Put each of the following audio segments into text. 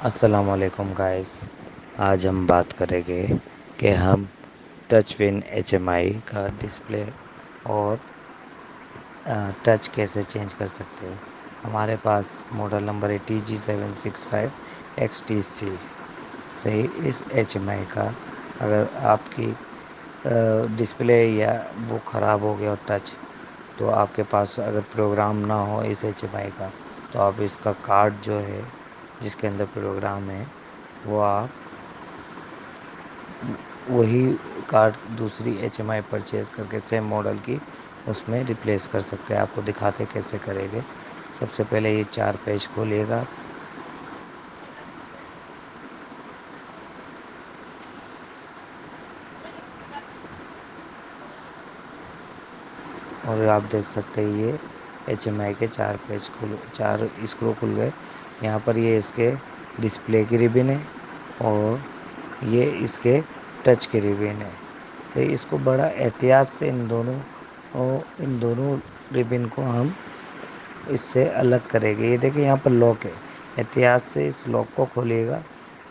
السلام علیکم گائز. آج ہم بات کریں گے کہ ہم ٹچ ون ایچ ایم آئی کا ڈسپلے اور ٹچ کیسے چینج کر سکتے ہیں. ہمارے پاس ماڈل نمبر ہے TG765XTC. صحیح. اس ایچ ایم آئی کا اگر آپ کی ڈسپلے یا وہ خراب ہو گیا ٹچ، تو آپ کے پاس اگر پروگرام نہ ہو اس ایچ ایم آئی کا، تو آپ اس کا کارڈ جو ہے جس کے اندر پروگرام ہے وہ آپ وہی کارڈ دوسری ایچ ایم آئی پرچیز کر کے سیم ماڈل کی اس میں ریپلیس کر سکتے ہیں. آپ کو دکھاتے کیسے کریں گے. سب سے پہلے یہ 4 پیج کھولیے گا. اور آپ دیکھ سکتے ہیں یہ ایچ ایم آئی کے 4 پیج 4 اسکرو کھل گئے. یہاں پر یہ اس کے ڈسپلے کی ریبن ہے اور یہ اس کے ٹچ کی ریبن ہے. صحیح. اس کو بڑا احتیاط سے ان دونوں ریبن کو ہم اس سے الگ کریں گے. یہ دیکھیں یہاں پر لاک ہے. احتیاط سے اس لاک کو کھولیے گا،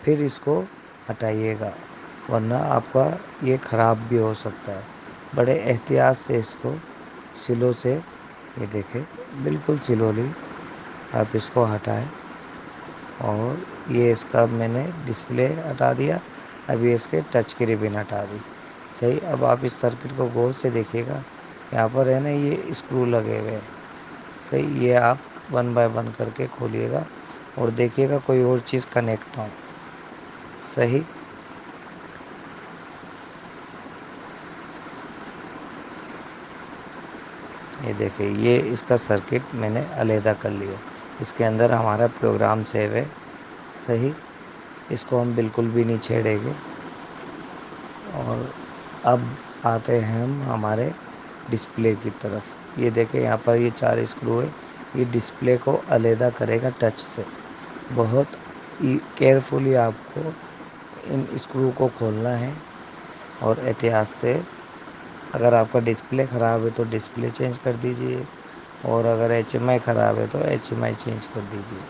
پھر اس کو ہٹائیے گا، ورنہ آپ کا یہ خراب بھی ہو سکتا ہے. بڑے احتیاط سے اس کو سلو سے، یہ دیکھیں بالکل سلولی آپ اس کو ہٹائیں. اور یہ اس کا میں نے ڈسپلے ہٹا دیا. ابھی اس کے ٹچ کی ریبن ہٹا دی. صحیح. اب آپ اس سرکٹ کو غور سے دیکھیے گا. یہاں پر ہے نا یہ اسکرو لگے ہوئے ہیں. صحیح. یہ آپ 1 بائی 1 کر کے کھولیے گا اور دیکھیے گا کوئی اور چیز کنیکٹ ہو. صحیح. یہ دیکھیں یہ اس کا سرکٹ میں نے علیحدہ کر لیا. اس کے اندر ہمارا پروگرام سیو ہے. صحیح. اس کو ہم بالکل بھی نہیں چھیڑیں گے. اور اب آتے ہیں ہم ہمارے ڈسپلے کی طرف. یہ دیکھیں یہاں پر یہ 4 اسکرو ہے. یہ ڈسپلے کو علیحدہ کرے گا ٹچ سے. بہت کیئرفلی آپ کو ان اسکرو کو کھولنا ہے اور احتیاط سے. اگر آپ کا ڈسپلے خراب ہے تو ڈسپلے چینج کر دیجیے، اور اگر ایچ ایم آئی خراب ہے تو ایچ ایم آئی چینج کر دیجیے.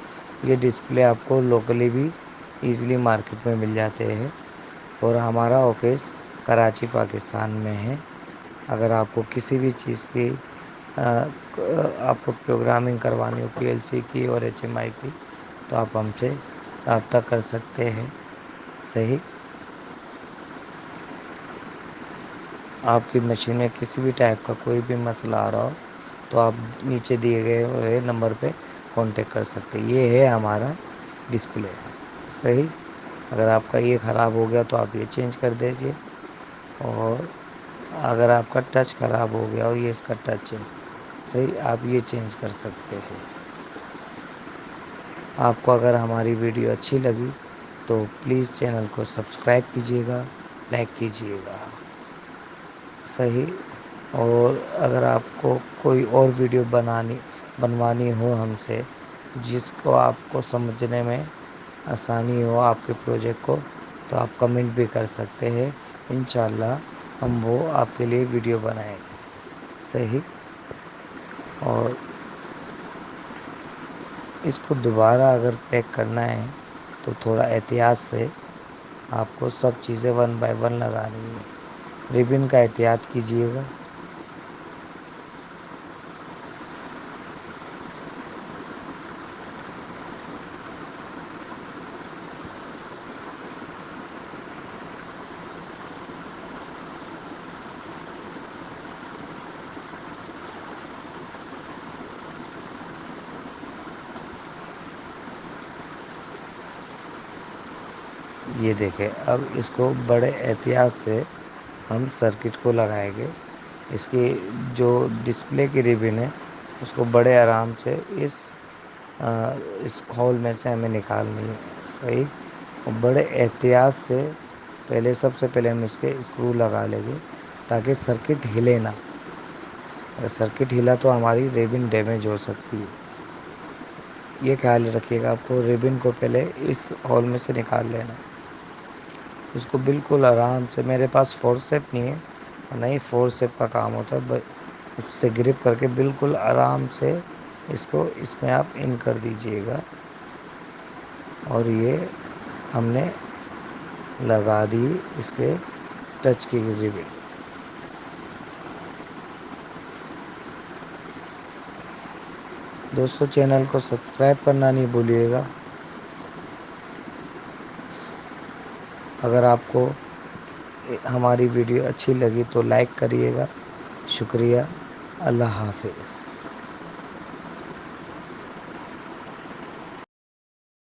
یہ ڈسپلے آپ کو لوکلی بھی ایزیلی مارکیٹ میں مل جاتے ہیں. اور ہمارا آفس کراچی پاکستان میں ہے. اگر آپ کو کسی بھی چیز کی آپ کو پروگرامنگ کروانی ہو پی ایل سی کی اور ایچ ایم آئی کی، تو آپ ہم سے رابطہ کر سکتے ہیں. صحیح. آپ کی مشین میں کسی بھی ٹائپ کا کوئی بھی مسئلہ آ رہا ہو تو آپ نیچے دیے گئے ہوئے نمبر پہ کانٹیکٹ کر سکتے ہیں. یہ ہے ہمارا ڈسپلے. صحیح. اگر آپ کا یہ خراب ہو گیا تو آپ یہ چینج کر دیجیے. اور اگر آپ کا ٹچ خراب ہو گیا اور یہ اس کا ٹچ ہے، صحیح، آپ یہ چینج کر سکتے ہیں. آپ کو اگر ہماری ویڈیو اچھی لگی تو پلیز چینل کو سبسکرائب کیجیے گا، لائک کیجیے گا. صحیح. اور اگر آپ کو کوئی اور ویڈیو بنوانی ہو ہم سے، جس کو آپ کو سمجھنے میں آسانی ہو آپ کے پروجیکٹ کو، تو آپ کمنٹ بھی کر سکتے ہیں. انشاءاللہ ہم وہ آپ کے لیے ویڈیو بنائیں گے. صحیح. اور اس کو دوبارہ اگر پیک کرنا ہے تو تھوڑا احتیاط سے آپ کو سب چیزیں 1 بائی 1 لگانی ہے. ریبن کا احتیاط کیجیے گا. یہ دیکھیں اب اس کو بڑے احتیاط سے ہم سرکٹ کو لگائیں گے. اس کی جو ڈسپلے کی ریبن ہے اس کو بڑے آرام سے اس ہول میں سے ہمیں نکالنی ہے. صحیح. بڑے احتیاط سے سب سے پہلے ہم اس کے اسکرو لگا لیں گے تاکہ سرکٹ ہلے نہ. اگر سرکٹ ہلا تو ہماری ریبن ڈیمیج ہو سکتی ہے. یہ خیال رکھیے گا. آپ کو ریبن کو پہلے اس ہول میں سے نکال لینا. اس کو بالکل آرام سے، میرے پاس فورسیپ نہیں ہے، نہیں فورسیپ کا کام ہوتا ہے، اس سے گرپ کر کے بالکل آرام سے اس کو اس میں آپ ان کر دیجیے گا. اور یہ ہم نے لگا دی اس کے ٹچ کی ریبن. دوستو چینل کو سبسکرائب کرنا نہیں بھولیے گا. اگر آپ کو ہماری ویڈیو اچھی لگی تو لائک کریے گا. شکریہ. اللہ حافظ.